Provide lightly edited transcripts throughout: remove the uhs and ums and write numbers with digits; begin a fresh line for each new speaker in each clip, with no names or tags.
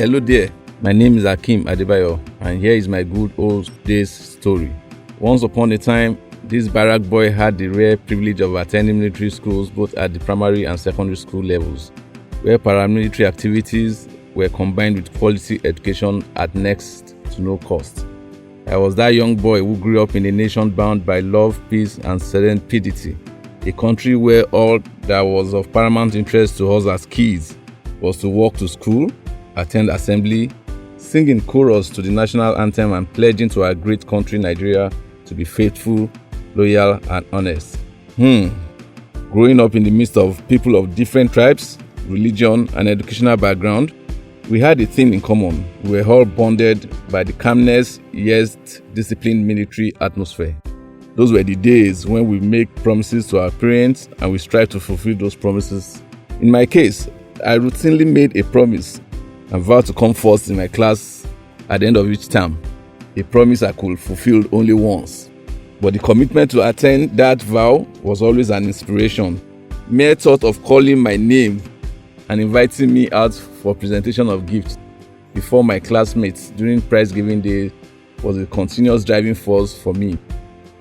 Hello there, my name is Akeem Adebayo, and here is my good old days story. Once upon a time, this barrack boy had the rare privilege of attending military schools both at the primary and secondary school levels, where paramilitary activities were combined with quality education at next to no cost. I was that young boy who grew up in a nation bound by love, peace, and serendipity, a country where all that was of paramount interest to us as kids was to walk to school, attend assembly, sing in chorus to the national anthem, and pledging to our great country Nigeria to be faithful, loyal, and honest. Growing up in the midst of people of different tribes, religion, and educational background, we had a thing in common. We were all bonded by the calmness, yet disciplined military atmosphere. Those were the days when we make promises to our parents and we strive to fulfill those promises. In my case, I routinely made a promise and vowed to come first in my class at the end of each term, a promise I could fulfill only once. But the commitment to attend that vow was always an inspiration. Mere thought of calling my name and inviting me out for presentation of gifts before my classmates during prize giving day was a continuous driving force for me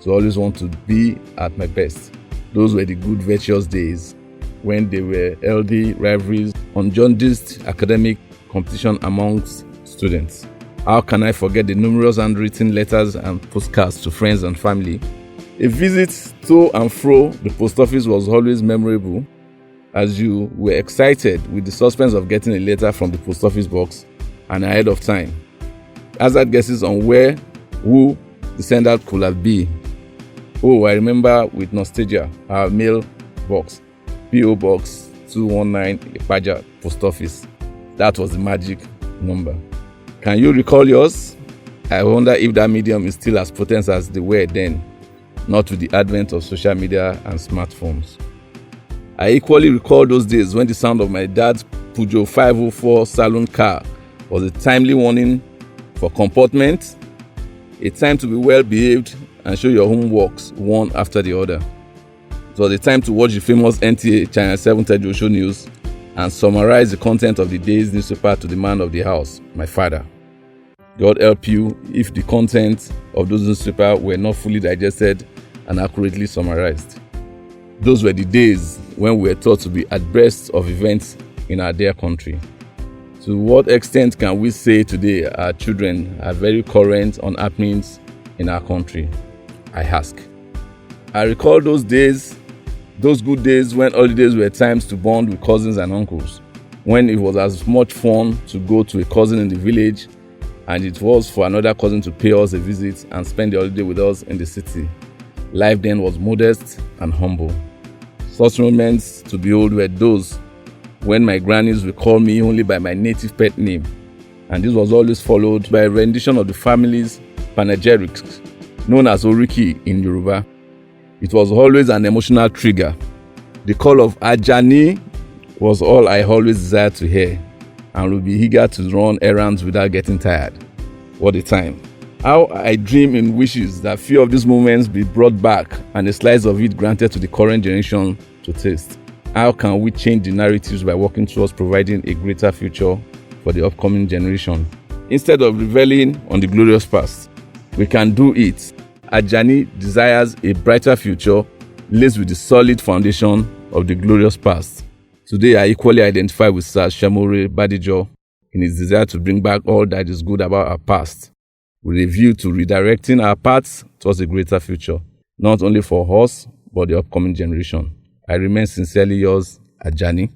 to always want to be at my best. Those were the good, virtuous days when there were healthy rivalries, unjaundiced academic competition amongst students. How can I forget the numerous handwritten letters and postcards to friends and family? A visit to and fro the post office was always memorable, as you were excited with the suspense of getting a letter from the post office box and ahead of time. Hazard guesses on who the sender could have been. Oh, I remember with nostalgia our mail box, P.O. Box 219, Ipaja Post Office. That was the magic number. Can you recall yours? I wonder if that medium is still as potent as they were then, not with the advent of social media and smartphones. I equally recall those days when the sound of my dad's Peugeot 504 saloon car was a timely warning for comportment, a time to be well behaved and show your homeworks one after the other. It was a time to watch the famous NTA Channel 7 Tejo Show News and summarize the content of the day's newspaper to the man of the house, my father. God help you if the content of those newspapers were not fully digested and accurately summarized. Those were the days when we were taught to be abreast of events in our dear country. To what extent can we say today our children are very current on happenings in our country? I ask. I recall those days, those good days when holidays were times to bond with cousins and uncles, when it was as much fun to go to a cousin in the village and it was for another cousin to pay us a visit and spend the holiday with us in the city. Life then was modest and humble. Such moments to behold were those when my grannies would call me only by my native pet name, and this was always followed by a rendition of the family's panegyrics, known as Oriki in Yoruba. It was always an emotional trigger. The call of Ajani was all I always desired to hear, and would be eager to run errands without getting tired. What a time. How I dream in wishes that few of these moments be brought back and a slice of it granted to the current generation to taste. How can we change the narratives by working towards providing a greater future for the upcoming generation? Instead of reveling on the glorious past, we can do it. Ajani desires a brighter future laced with the solid foundation of the glorious past. Today, I equally identify with Sir Shamore Badijo in his desire to bring back all that is good about our past, with a view to redirecting our paths towards a greater future, not only for us, but the upcoming generation. I remain sincerely yours, Ajani.